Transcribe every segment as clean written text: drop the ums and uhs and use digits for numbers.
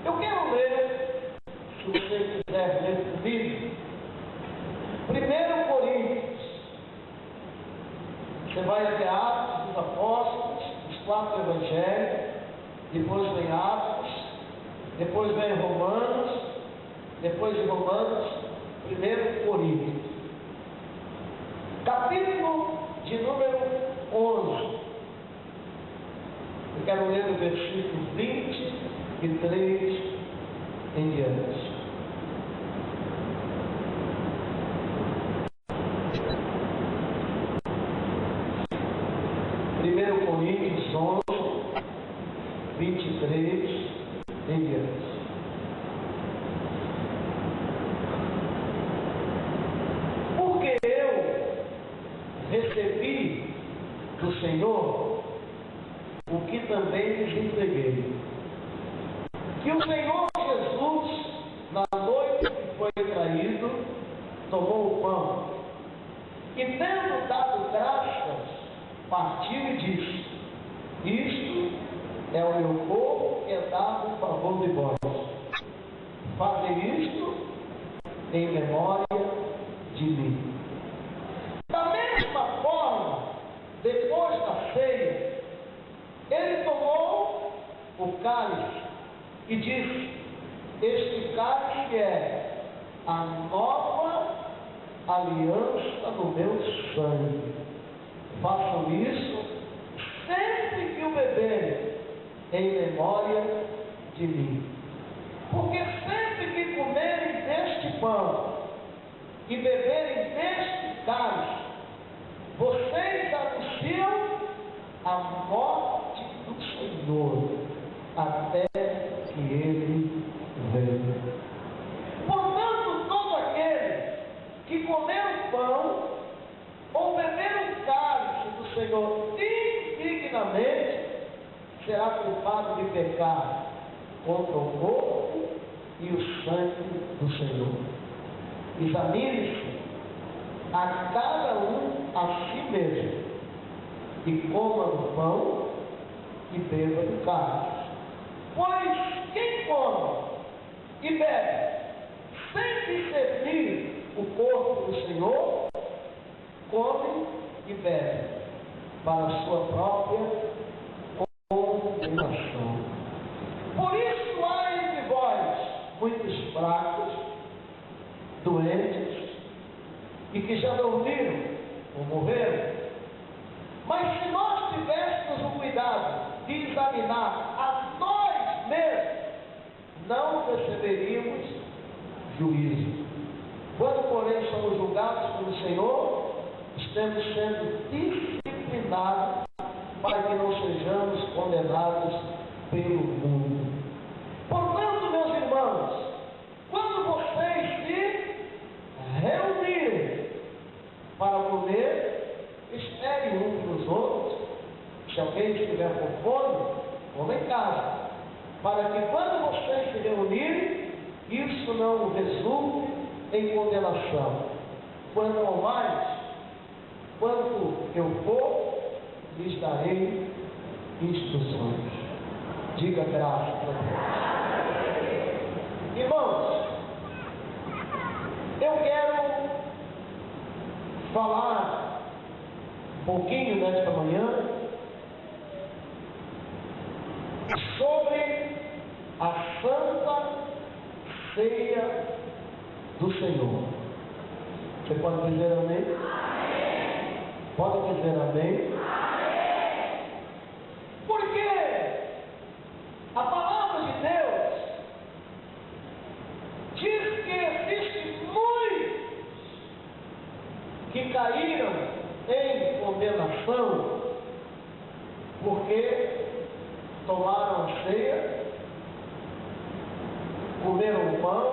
Eu quero ler, se você quiser ler comigo, 1 Coríntios. Você vai até Atos dos Apóstolos, os 4 Evangelhos, depois vem Atos, depois vem Romanos, depois de Romanos, 1 Coríntios. Capítulo de número 11. Eu quero ler o versículo 23 em diante. Coríntios 11, 23 em diante. Porque eu recebi do Senhor o que também lhes entreguei. Que o Senhor Jesus, na noite que foi traído, tomou o pão e, tendo dado graças, partiu e disse: isto é o meu corpo que é dado em favor de vós. Fazei isto em memória de mim. Da mesma forma, depois da ceia, ele tomou o cálice e disse: este cálice é a nova aliança no meu sangue. Façam isso sempre que o beberem, em memória de mim. Porque sempre que comerem deste pão e beberem deste cálice, vocês anunciam a morte do Senhor até que Ele venha. Portanto, todo aquele que comer o pão ou beber o cálice do Senhor indignamente, será culpado de pecar contra o corpo e o sangue do Senhor. Examine-se a cada um a si mesmo, e coma do pão e beba do cálice. Pois quem come e bebe sem discernir o corpo do Senhor, come e bebe para a sua própria condenação. Por isso há entre vós muitos fracos, doentes, e que já dormiram ou morreram. Mas se nós tivéssemos o cuidado de examinar a nós mesmos, não receberíamos juízo. Quando, porém, somos julgados pelo Senhor, estamos sendo disciplinados para que não sejamos condenados pelo mundo. Portanto, meus irmãos, quando vocês se reunirem para comer, esperem uns dos outros. Se alguém estiver com fome, coma em casa, para que quando vocês se reunirem, isso não resulte em condenação. Quanto ao mais, quando eu for, lhes darei instruções. Diga graças a Deus. Irmãos, eu quero falar um pouquinho nesta manhã sobre a Santa Ceia do Senhor. Você pode dizer amém? Amém. Pode dizer amém? Amém. Porque a palavra de Deus diz que existem muitos que caíram em condenação porque tomaram a ceia, comeram o pão,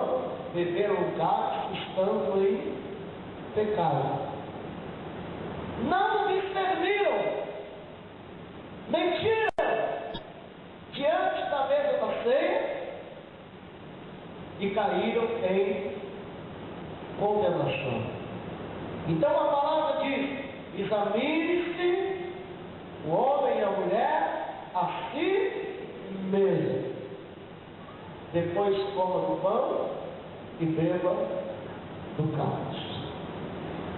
beberam o cálice, estando em pecado. Não discerniram, mentiram diante da mesa da ceia e caíram em condenação. Então a palavra diz: examine-se o homem e a mulher a si mesmo. depois coma do pão e beba do cálice.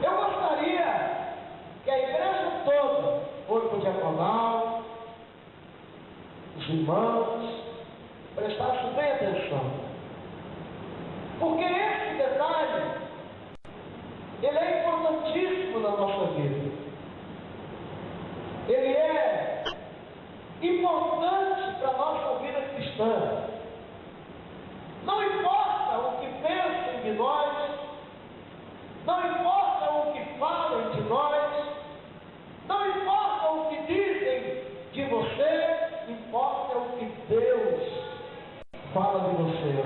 Eu gostaria que a igreja toda, corpo diaconal, os irmãos, prestassem bem atenção. Porque esse detalhe, ele é importantíssimo na nossa vida. Ele é importante para a nossa vida cristã. Não importa o que pensem de nós, não importa o que falem de nós, não importa o que dizem de você, importa o que Deus fala de você.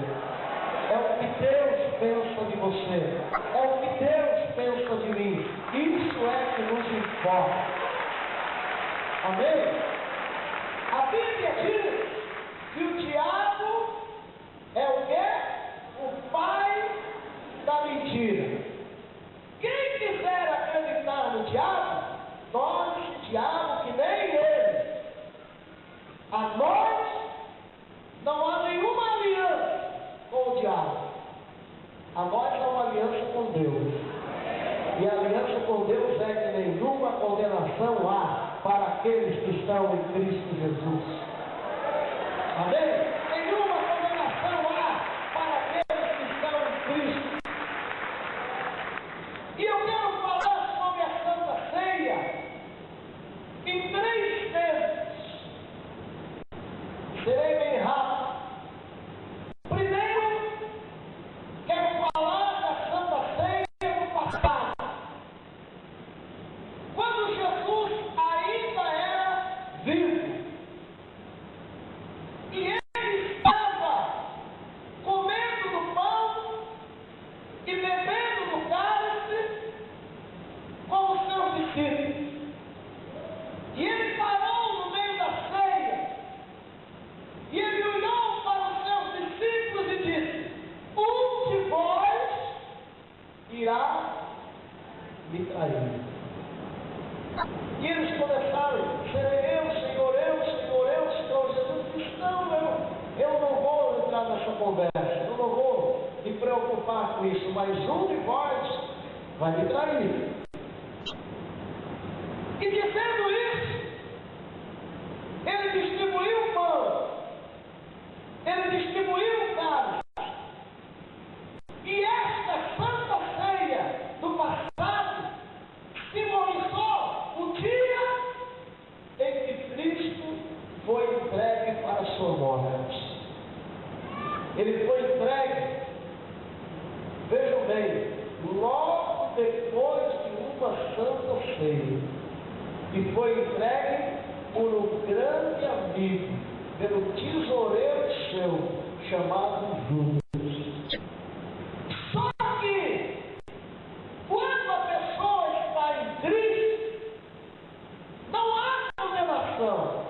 É o que Deus pensa de você. É o que Deus pensa de mim. Isso é que nos importa. Amém? A Bíblia diz que o diabo é o quê? O pai da mentira. Quem quiser acreditar no diabo, torne-se diabo que nem ele. A nós não há nenhuma aliança com o diabo. A nós é uma aliança com Deus. E a aliança com Deus é que nenhuma condenação há para aqueles que estão em Cristo Jesus. Amém? Nenhuma condenação há para aqueles que estão em Cristo. E eu quero falar sobre a Santa Ceia em 3 tempos. Serei bem rápido. Primeiro, quero falar da Santa Ceia do passado. Quando Jesus ainda era vivo. E ele estava comendo do pão e bebendo do cálice com os seus discípulos. E ele parou no meio da ceia. E ele olhou para os seus discípulos e disse: um de vós irá me trair. E eles começaram: serei eu, Senhor, eu, Senhor, eu, Senhor. Jesus disse: não, eu não vou entrar nessa conversa, eu não vou me preocupar com isso, mas um de vós vai me trair. E dizendo isso, ele distribuiu o pão, ele distribuiu o cálice. E esta Santa Ceia do passado simbolizou o dia em que Cristo foi entregue para a sua morte. Ele foi entregue, vejam bem, logo depois de uma Santa Ceia. E foi entregue por um grande amigo, pelo tesoureiro seu, chamado Judas. Só que, quando a pessoa está em Cristo, não há condenação.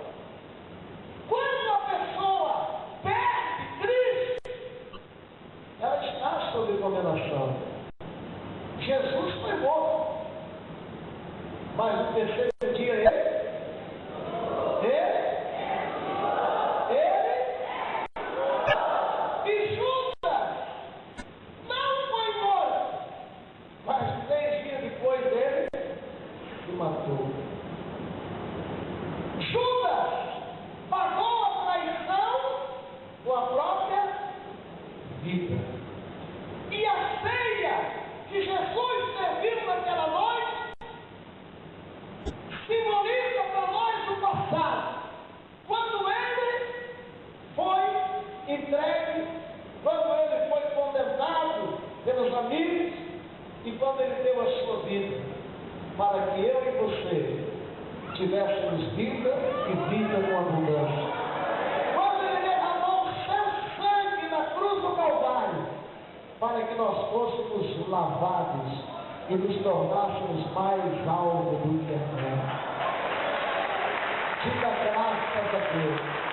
Quando a pessoa perde Cristo, ela está sob condenação. Jesus foi morto, mas no terceiro dia ele e Judas não foi morto, mas 3 dias depois ele se matou. Judas pagou a traição com a própria vida. E a ceia que Jesus serviu naquela noite simboliza para nós o passado, quando ele foi entregue, quando ele foi condenado pelos amigos e quando ele deu a sua vida, para que eu e você tivéssemos vida e vida com abundância. Quando ele derramou o seu sangue na cruz do Calvário, para que nós fôssemos lavados e nos tornássemos mais alvo do que a terra. Diga graças a Deus.